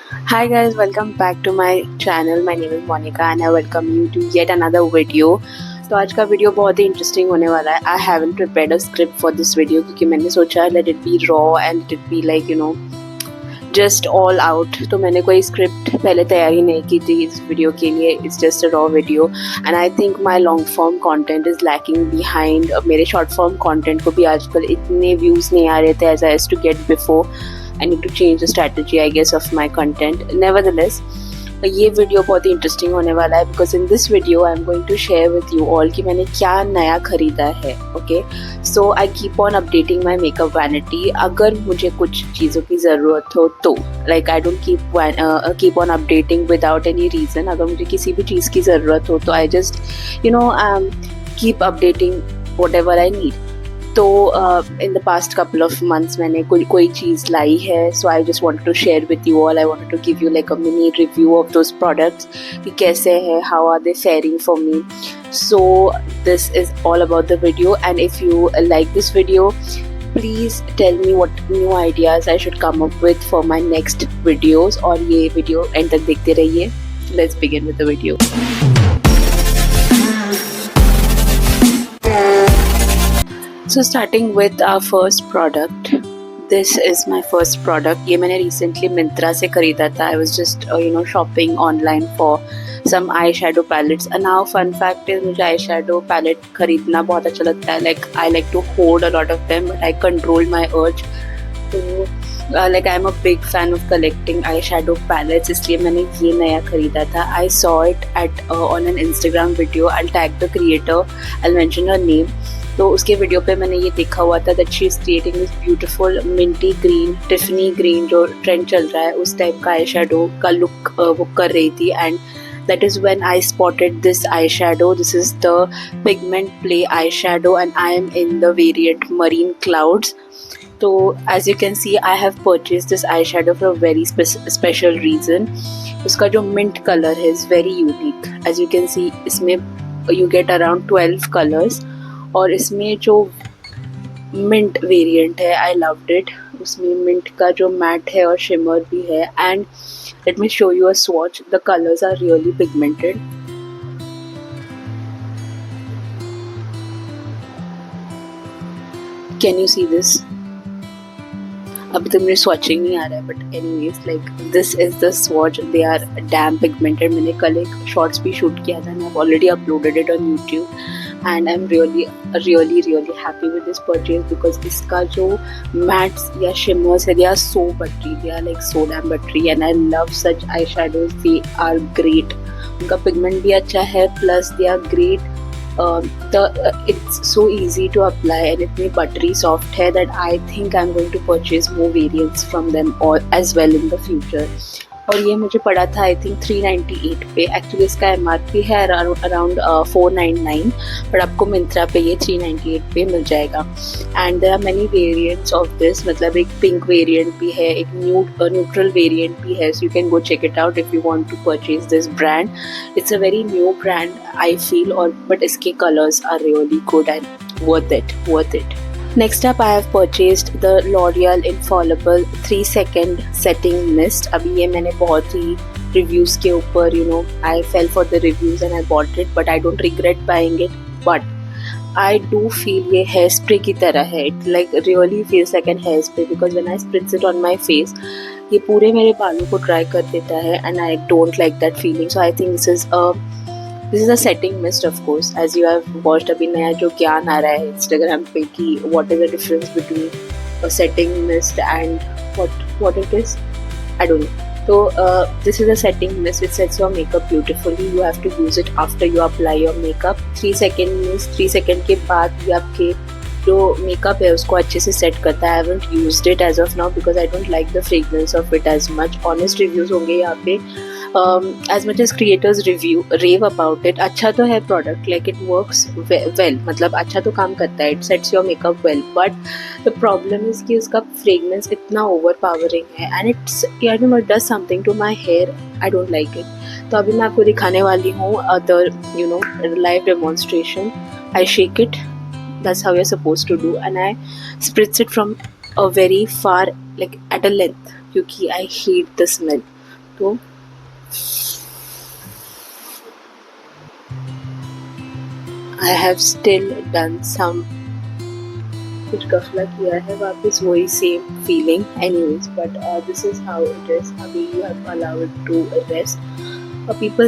Hi guys, welcome back to my channel. My name is Monica and I welcome you to yet another video. तो आज का video बहुत ही interesting होने वाला है. I haven't prepared a script for this video क्योंकि मैंने सोचा let it be raw and let it be like just all out. तो मैंने कोई स्क्रिप्ट पहले तैयारी नहीं की थी इस वीडियो के लिए. It's just a raw video and I think my long form content is lacking behind. मेरे शॉर्ट फॉर्म कॉन्टेंट को भी आजकल इतने व्यूज़ नहीं आ रहे थे as I used to get before. I need to change the strategy I guess of my content. Nevertheless, ये वीडियो बहुत ही इंटरेस्टिंग होने वाला है because in this video I am going to share with you all कि मैंने क्या नया खरीदा है. Okay, so I keep on updating my makeup vanity. अगर मुझे कुछ चीज़ों की ज़रूरत हो तो like I don't keep on updating without any reason. अगर मुझे किसी भी चीज़ की ज़रूरत हो तो I just keep updating whatever I need. तो in the past couple of months मैंने कोई चीज़ लाई है. So I just wanted to share with you all. I wanted to give you like a mini review of those products कि कैसे हैं, how are they faring for me. So this is all about the video and if you like this video please tell me what new ideas I should come up with for my next videos. और ये video and तक देखते रहिए. Let's begin with the video. So starting with our first product, this is my first product. ये मैंने recently Myntra से खरीदा था. I was just shopping online for some eyeshadow palettes. And now fun fact is मुझे eyeshadow palette खरीदना बहुत अच्छा लगता है. Like I like to hoard a lot of them, but I control my urge. तो like I'm a big fan of collecting eyeshadow palettes. इसलिए मैंने ये नया खरीदा था. I saw it on an Instagram video. I'll tag the creator. I'll mention her name. तो उसके video पे मैंने ये देखा हुआ था that she is creating this beautiful Minty green, Tiffany green जो ट्रेंड चल रहा है उस टाइप का आई शेडो का लुक वो कर रही थी. And that is when I spotted this eye shadow. This is the pigment play eye shadow and I am in the variant marine clouds. तो as you can see I have purchase this eye shadow for a very special reason. उसका जो mint colour है is very unique. As you can see इसमें you get around 12 colours और इसमें जो mint variant है I loved it. उसमें mint का जो मैट है और शिमर भी है. And let me show you a swatch. The colours are really pigmented. Can you see this? अभी तो मेरे स्वॉचिंग नहीं आ रहा है but anyways like this is the swatch. They are damn pigmented. मैंने कल एक शॉर्ट्स भी शूट किया था. I already uploaded it on YouTube and I'm really happy with this purchase because इसका जो mattes या shimmers है they are so buttery. They are like so damn buttery and I love such eyeshadows. They are great. उनका pigment भी अच्छा है plus they are great. It's so easy to apply and इतनी buttery soft है that I think I'm going to purchase more variants from them or as well in the future. और ये मुझे पड़ा था आई थिंक 398 पे. Actually इसका MRP है अराउंड 499 बट आपको मिंत्रा पे ये 398 पे मिल जाएगा. And there are many variants of this. मतलब एक पिंक वेरिएंट भी है, एक न्यूट्रल वेरिएंट भी है. So you can go check it out if you want to purchase this brand. It's a very new brand I feel. और but इसके colours are really good and worth it. Next up I have purchased the L'Oreal Infallible 3 Second Setting Mist. अभी ये मैंने बहुत ही reviews के ऊपर I fell for the reviews and I bought it but I don't regret buying it. But I do feel ये hair spray की तरह है. It like really feels like an hair spray because when I spritz it on my face ये पूरे मेरे बालों को dry कर देता है and I don't like that feeling. So I think this is a setting mist of course. As you have watched अभी नया जो ज्ञान आ रहा है Instagram पे कि what is the difference between a setting mist and what it is, I don't know. So this is a setting mist. It sets your makeup beautifully. You have to use it after you apply your makeup. 3 second mist 3 second के बाद ये आपके जो makeup है उसको अच्छे से set करता है. I haven't used it as of now because I don't like the fragrance of it as much. Honest reviews होंगे यहाँ पे. As much as creators rave about it, अच्छा तो है product, like it works well. मतलब अच्छा तो काम करता है. It sets your makeup well. But the problem is कि उसका fragrance इतना overpowering है and it does something to my hair. I don't like it. तो अभी मैं आपको दिखाने वाली हूँ the live demonstration. I shake it. That's how you're supposed to do. And I spritz it from a very far, like at a length, क्योंकि I hate the smell. तो I have still done some कुछ गफला किया है वापस वही same feeling anyways but this is how it is अभी you have allowed to rest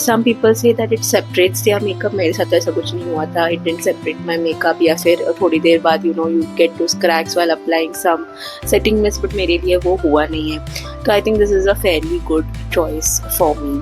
some people say that it separates their makeup मेरे साथ ऐसा कुछ नहीं हुआ था it didn't separate my makeup या फिर थोड़ी देर बाद you know you get those cracks while applying some setting mist but मेरे लिए वो हुआ नहीं है तो I think this is a fairly good choice for me.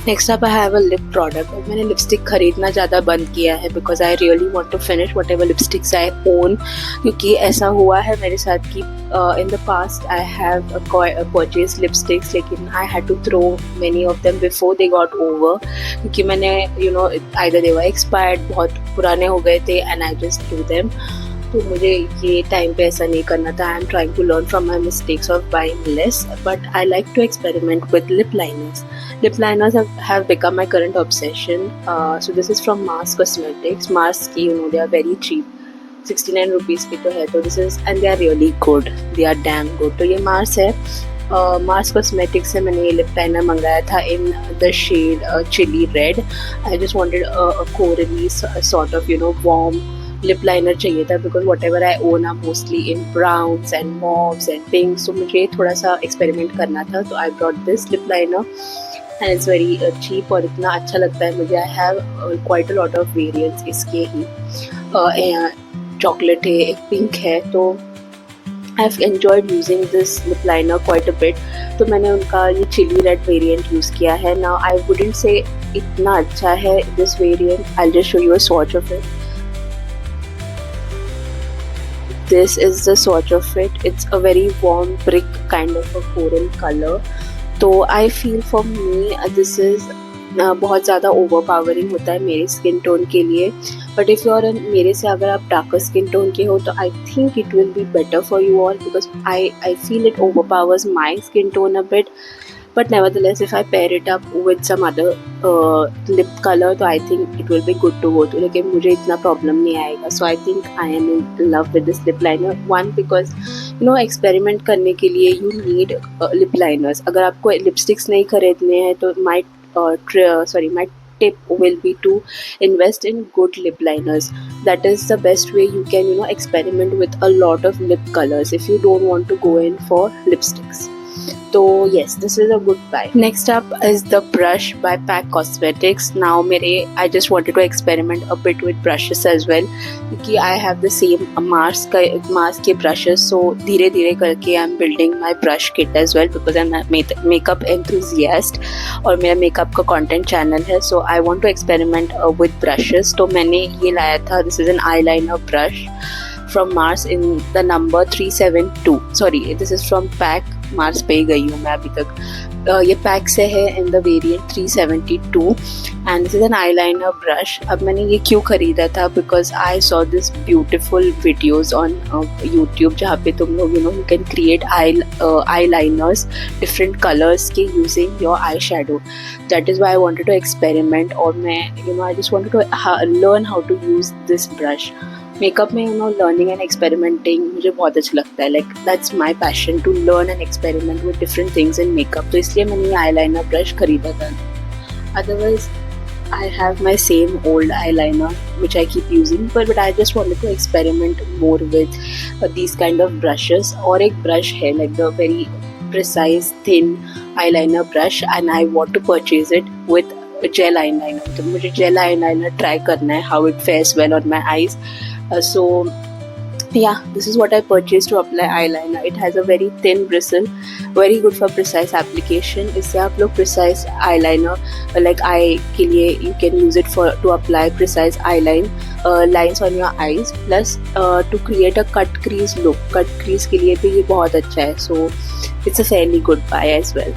Next up I have a lip product और मैंने लिपस्टिक खरीदना ज़्यादा बंद किया है because I really want to finish whatever lipsticks I own क्योंकि ऐसा हुआ है मेरे साथ कि in the past I have purchase lipsticks लेकिन I had to throw many of them before they got over क्योंकि मैंने you know either they were expired बहुत पुराने हो गए थे and I just threw them तो मुझे ये टाइम पे ऐसा नहीं करना था. I am trying to learn from my mistakes of buying less but I like to experiment with lip liners. Lip liners have become my current obsession. So this is from Mars Cosmetics. Mars की you know they are very cheap. 69 rupees की तो है तो this is and they are really good. They are damn good. तो ये Mars है. Mars Cosmetics से मैंने ये लिप लाइनर मंगाया था in the shade chili red. I just wanted a corally sort of you know warm lip liner चाहिए था because whatever I own are mostly in browns and mauves and pinks तो मुझे थोड़ा सा experiment करना था तो I brought this lip liner and it's very cheap और इतना अच्छा लगता है मुझे. I have quite a lot of variants इसके ही. चॉकलेट है एक पिंक है तो I have enjoyed using this lip liner quite a bit तो मैंने उनका ये चिली रेड वेरिएंट यूज़ किया है. नाउ आई वुडंट से इतना अच्छा है this variant. I just show you a swatch of it. This is the swatch of it. It's a very warm brick kind of a coral color. तो I feel for me this is बहुत ज़्यादा overpowering होता है मेरे skin tone के लिए. But if you are मेरे से अगर आप डार्कर स्किन टोन के हो तो I think it will be better for you all because I feel it overpowers my skin tone a bit. But nevertheless, if I pair it up with some other lip color, तो I think it will be good to go to. लेकिन मुझे इतना problem नहीं आएगा. So I think I am in love with this lip liner. One because you know experiment करने के लिए you need lip liners. अगर आपको lipsticks नहीं खरीदने हैं तो my tip will be to invest in good lip liners. That is the best way you can you know experiment with a lot of lip colors if you don't want to go in for lipsticks. So yes, this is a good buy. Next up is the brush by PAC Cosmetics. Now I just wanted to experiment a bit with brushes as well क्योंकि I have the same Mars के brushes. So धीरे धीरे करके I'm building my brush kit as well because I'm a makeup enthusiast और मेरा makeup का content channel है. So I want to experiment with brushes. तो मैंने ये लाया था. This is an eyeliner brush from Mars in the number 372. Sorry, this is from PAC. Mars पे ही गई हूँ मैं अभी तक. ये पैक से है in the variant 372 and this is an eyeliner brush. अब मैंने ये क्यों ख़रीदा था because I saw this beautiful videos on YouTube जहाँ पे तुम लोग you can create eye liners different colours के using your eye shadow. That is why I wanted to experiment और मैं I just wanted to learn how to use this brush. Makeup में learning and experimenting मुझे बहुत अच्छा लगता है. Like that's my passion to learn and experiment with different things in makeup. तो इसलिए मैंने ये आईलाइनर ब्रश खरीदा था. Otherwise I have my same old eyeliner which I keep using but I just wanted to experiment more with these kind of brushes. और एक brush है like the very precise thin eyeliner brush and I want to purchase it with gel eyeliner. तो मुझे gel eyeliner try करना है how it fares well on my eyes. So yeah, this is what I purchased to apply eyeliner. It has a very thin bristle, very good for precise application. इससे आप लोग precise eyeliner like eye के लिए you can use it for to apply precise eyeline lines on your eyes plus to create a cut crease look. Cut crease के लिए भी ये बहुत अच्छा है. So it's a fairly good buy as well.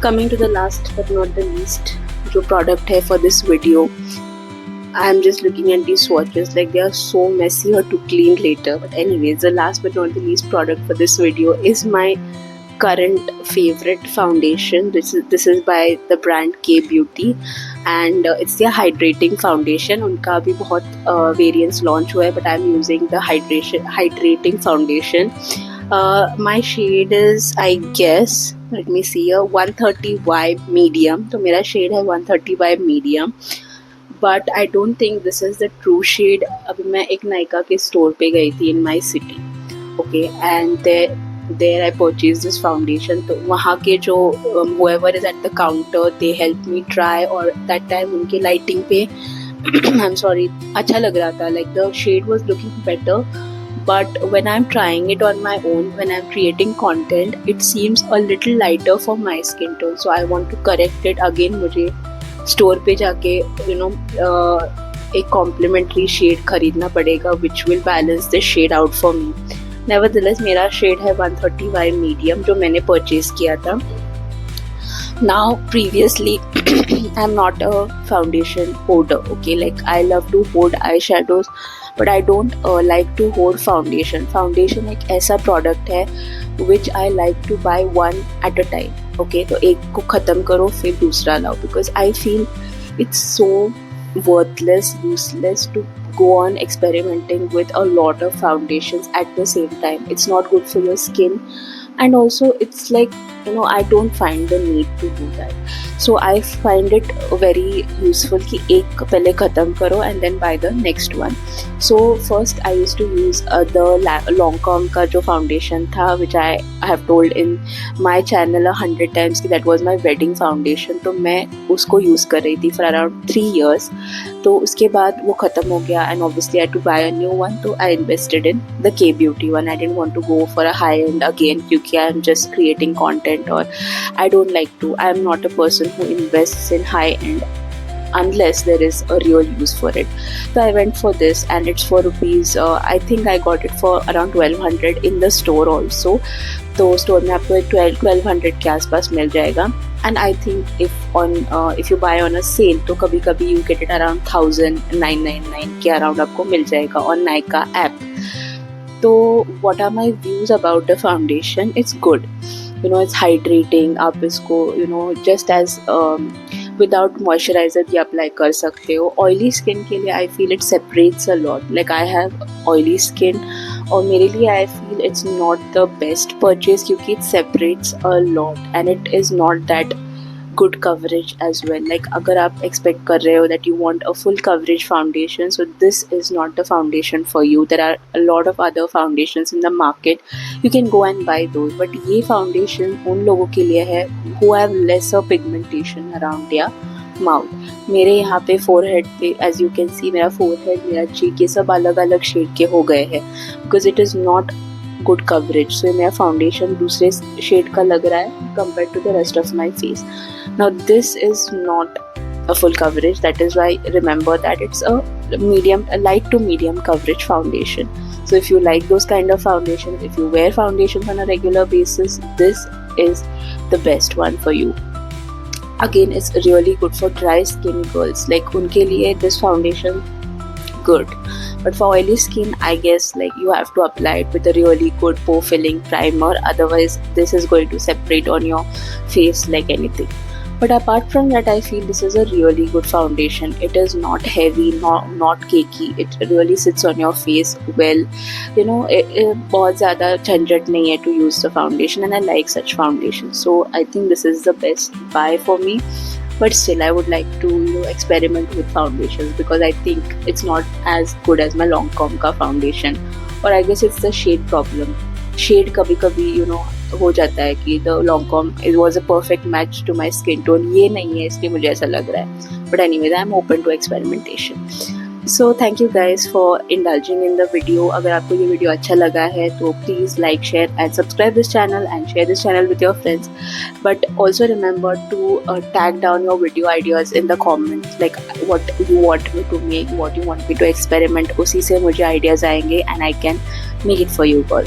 Coming to the last but not the least जो product है for this video. I'm just looking at these swatches like they are so messy or to clean later. But anyways, the last but not the least product for this video is my current favorite foundation. This is by the brand K Beauty and it's their hydrating foundation. उनका भी बहुत variants launch हुआ है but I'm using the hydrating foundation. My shade is I guess let me see 130 vibe medium, तो मेरा shade है 130 vibe medium, but I don't think this is the true shade. अभी मैं एक नायका के स्टोर पे गई थी in my city, okay, and there I purchase this foundation. तो वहाँ के जो whoever is at the counter, they helped me try, और that time उनके लाइटिंग पे I'm sorry, अच्छा लग रहा था, like the shade was looking better, but when I'm trying it on my own, when I'm creating content, it seems a little lighter for my skin tone, so I want to correct it again। मुझे store पे जाके एक complementary shade खरीदना पड़ेगा which will balance this shade out for me। Nevertheless, मेरा shade है 130 Y medium जो मैंने परचेज किया था। Now previously I'm not a foundation hoarder, okay, like I love to hoard eyeshadows, but I don't like to hoard foundation। Foundation एक ऐसा product है which I like to buy one at a time, okay, तो एक को ख़त्म करो फिर दूसरा लाओ, because I feel it's so worthless, useless to go on experimenting with a lot of foundations at the same time। It's not good for your skin, and also it's like, you know, I don't find the need to do that, so I find it very useful कि एक पहले ख़त्म करो and then buy the next one। So first I used to use the Lancome का जो foundation था, which I have told in my channel 100 times कि that was my wedding foundation, तो मैं उसको use कर रही थी for around 3 years। तो उसके बाद वो ख़त्म हो गया and obviously I had to buy a new one, तो I invested in the K Beauty one। I didn't want to go for a high end again क्योंकि I am just creating content, or I don't like to, I am not a person who invests in high end unless there is a real use for it। So I went for this and it's for rupees, I think I got it for around 1200 in the store also। तो store में आपको 1200 के आसपास मिल जाएगा, and I think if you buy on a sale तो कभी कभी you get it around 1999 के अराउंड आपको मिल जाएगा on Nykaa app। तो what are my views about the foundation? It's good, you know, it's hydrating। आप इसको you know just as without moisturiser भी अप्लाई कर सकते हो। ऑयली स्किन के लिए I feel it separates a lot, like I have oily skin, और मेरे लिए I feel it's not the best purchase क्योंकि it separates a lot and it is not that good coverage as well। Like अगर आप expect कर रहे हो that you want a full coverage foundation, so this is not the foundation for you। There are a lot of other foundations in the market, you can go and buy those, but ये foundation उन लोगों के लिए है who have lesser pigmentation around their mouth। मेरे यहाँ पे forehead पे as you can see मेरा forehead, मेरा cheek, ये सब अलग अलग शेड के हो गए हैं because it is not good coverage। so मेरा फाउंडेशन दूसरे शेड का लग रहा है compared to the rest of my face। now this is not a full coverage, that is why remember that it's a light to medium coverage foundation। so if you like those kind of foundations, if you wear foundations on a regular basis, this is the best one for you। again it's really good for dry skin girls, like उनके लिए this foundation good, but for oily skin I guess like you have to apply it with a really good pore filling primer, otherwise this is going to separate on your face like anything। but apart from that I feel this is a really good foundation। it is not heavy, not cakey, it really sits on your face well, you know, बहुत ज़्यादा झंझट नहीं है to use the foundation, and I like such foundation, so I think this is the best buy for me। but still I would like to experiment with foundations because I think it's not as good as my Lancome का foundation, or I guess it's the shade problem। shade कभी कभी हो जाता है कि the Lancome it was a perfect match to my skin tone, ये नहीं है इसलिए मुझे ऐसा लग रहा है। but anyways I'm open to experimentation। so thank you guys for indulging in the video। अगर आपको ये वीडियो अच्छा लगा है तो please like, share and subscribe this channel and share this channel with your friends। but also remember to tag down your video ideas in the comments, like what you want me to make, what you want me to experiment, उसी से मुझे ideas आएंगे and I can make it for you all।